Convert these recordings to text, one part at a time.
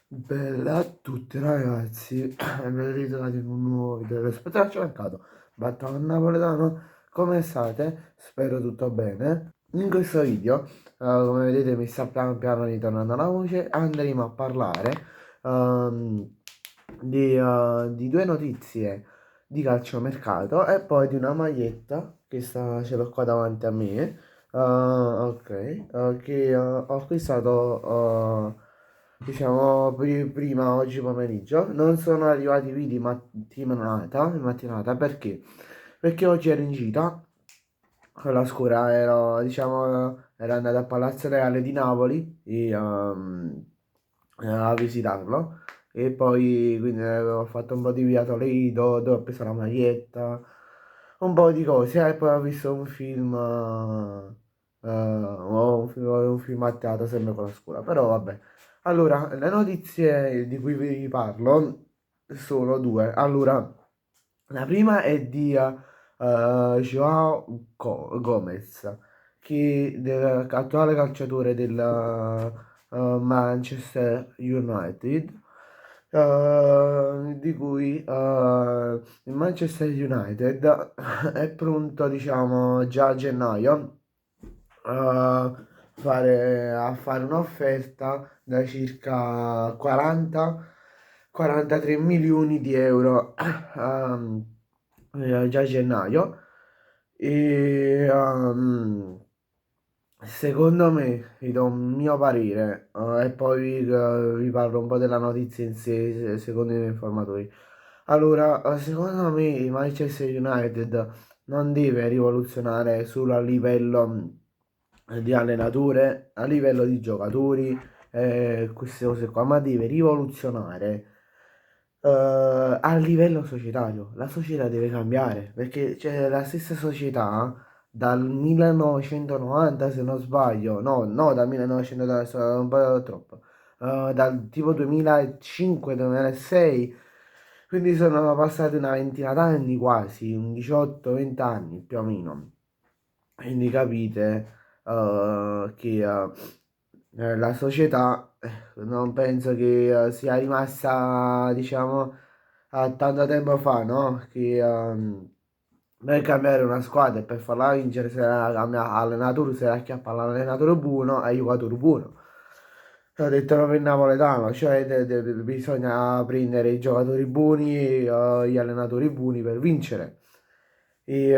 Bella a tutti ragazzi, ben ritrovati in un nuovo video dello Spazzaccio. Battaglia Napoletano, come state? Spero tutto bene. In questo video, come vedete mi sta piano piano ritornando la voce, andremo a parlare ehm, di due notizie di calciomercato e poi di una maglietta che ce l'ho qua davanti a me. Ok, che ho acquistato diciamo prima oggi pomeriggio. Non sono arrivati i video in mattinata perché? Perché oggi ero in gita con la scuola, ero andato a Palazzo Reale di Napoli a visitarlo e poi quindi ho fatto un po' di via Toledo dove ho preso la maglietta, un po' di cose e poi ho visto un film, un film a teatro sempre con la scuola, però vabbè. Allora, le notizie di cui vi parlo sono due. Allora, la prima è di Joao Gomez, attuale calciatore del Manchester United, di cui il Manchester United è pronto, diciamo, già a gennaio a fare un'offerta da circa 43 milioni di euro già a gennaio. E secondo me, vi do un mio parere, e poi vi parlo un po' della notizia in sé, secondo i miei informatori. Allora, secondo me il Manchester United non deve rivoluzionare solo a livello di allenatore, a livello di giocatori, queste cose qua, ma deve rivoluzionare a livello societario. La società deve cambiare perché c'è la stessa società dal 1990, se non sbaglio, no, dal 1990, un po' troppo, dal tipo 2005-2006, quindi sono passati una ventina d'anni quasi, un 18-20 anni più o meno. Quindi capite che la società non penso che sia rimasta, diciamo, a tanto tempo fa, no? Che per cambiare una squadra e per farla vincere se la cambia allenatore, se la acchiappa l'allenatore buono e il giocatore buono. Ho detto proprio in napoletano, cioè bisogna prendere i giocatori buoni e gli allenatori buoni per vincere. E,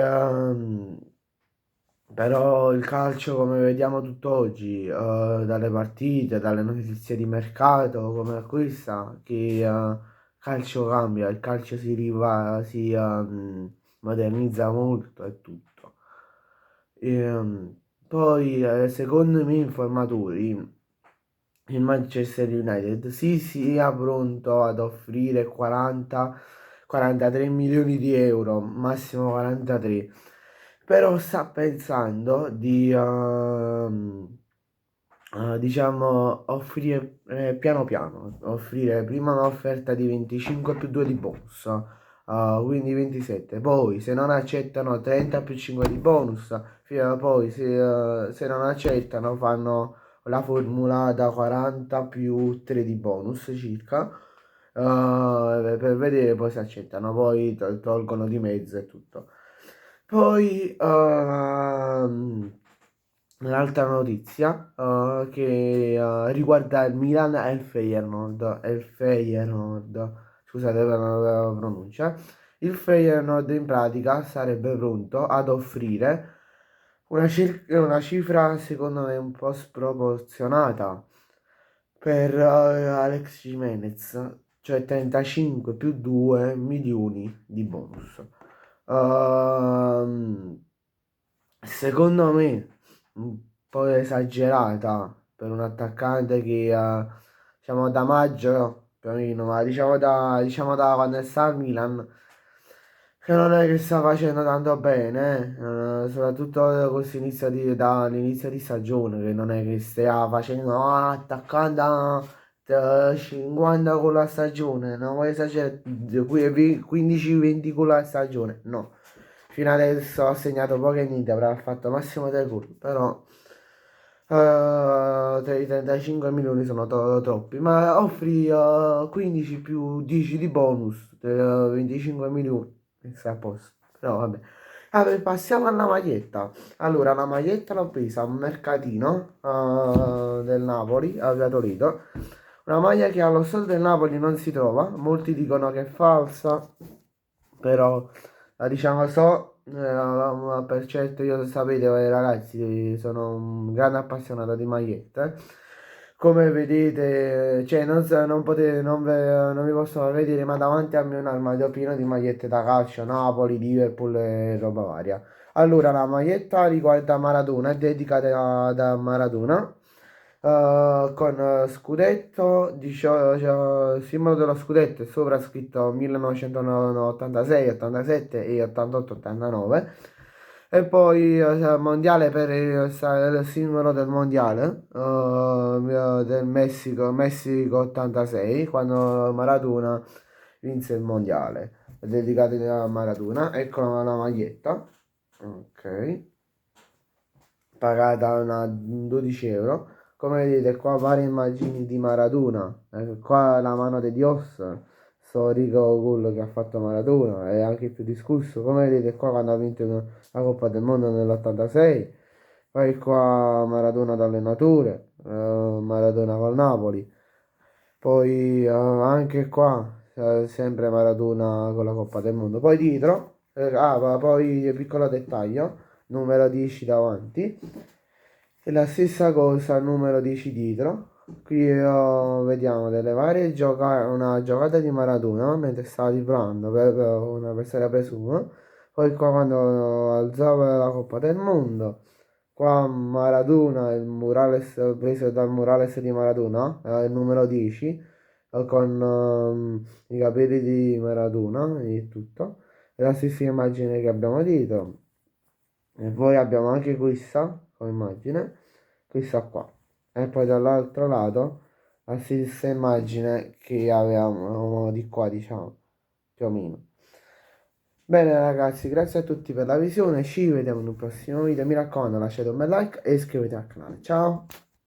però il calcio, come vediamo tutt'oggi, dalle partite, dalle notizie di mercato, come acquista, che calcio cambia, il calcio si modernizza molto e tutto. E, poi, secondo i miei informatori, il Manchester United sia pronto ad offrire 43 milioni di euro, massimo 43, però sta pensando di diciamo offrire piano piano, offrire prima un'offerta di 25 più 2 di bonus, quindi 27, poi se non accettano 30 più 5 di bonus, poi se non accettano fanno la formula da 40 più 3 di bonus circa, per vedere poi se accettano, poi tolgono di mezzo e tutto. Poi un'altra notizia che riguarda il Milan e il Feyenoord, scusate per la pronuncia. Il Feyenoord in pratica sarebbe pronto ad offrire una cifra secondo me un po' sproporzionata per Alex Jimenez, cioè 35 più 2 milioni di bonus. Ehm, Secondo me un po' esagerata per un attaccante che diciamo da maggio più o meno, ma diciamo da quando sta al Milan, che non è che sta facendo tanto bene, soprattutto dall'inizio di stagione, che non è che stia facendo attaccando a 50 con la stagione, non vuoi esagerare, 15-20 con la stagione, no. Fino adesso ha segnato poco e niente, avrà fatto massimo 3 gol, però i 35 milioni sono troppi, ma offri 15 più 10 di bonus, 25 milioni, e sta a posto. Però vabbè. Vabbè, passiamo alla maglietta. Allora, la maglietta l'ho presa a un mercatino del Napoli, a Via Toledo. Una maglia che allo stato del Napoli non si trova, molti dicono che è falsa, però diciamo per certo io sapete ragazzi sono un grande appassionato di magliette. Come vedete, cioè non potete, non vi posso far vedere, ma davanti a me è un armadio pieno di magliette da calcio, Napoli, Liverpool e roba varia. Allora, la maglietta riguarda Maradona, è dedicata da Maradona, con scudetto, simbolo dello scudetto è sopra scritto 1986, 87 e 88, 89. E poi mondiale per il simbolo del mondiale del Messico, Messico 86, quando Maradona vinse il mondiale. È dedicato a Maradona. Ecco la maglietta. Ok, pagata una 12 euro. Come vedete qua varie immagini di Maradona. Qua la mano di Dios, storico gol che ha fatto Maradona, è anche più discusso. Come vedete qua quando ha vinto la Coppa del Mondo nell'86. Poi qua Maradona da allenatore, Maradona col Napoli. Poi anche qua sempre Maradona con la Coppa del Mondo. Poi dietro, poi piccolo dettaglio, numero 10 davanti. E la stessa cosa, numero 10 dietro. Qui vediamo delle varie giocate, una giocata di Maradona mentre stava librando per una persona presumo. Poi qua quando alzava la Coppa del Mondo. Qua Maradona, il Murales preso dal Murales di Maradona, il numero 10, con i capelli di Maradona e tutto. È la stessa immagine che abbiamo dietro. E poi abbiamo anche questa come immagine, questa qua. E poi dall'altro lato la stessa immagine che avevamo di qua, diciamo, più o meno. Bene ragazzi, grazie a tutti per la visione, ci vediamo in un prossimo video, mi raccomando lasciate un bel like e iscrivetevi al canale, ciao!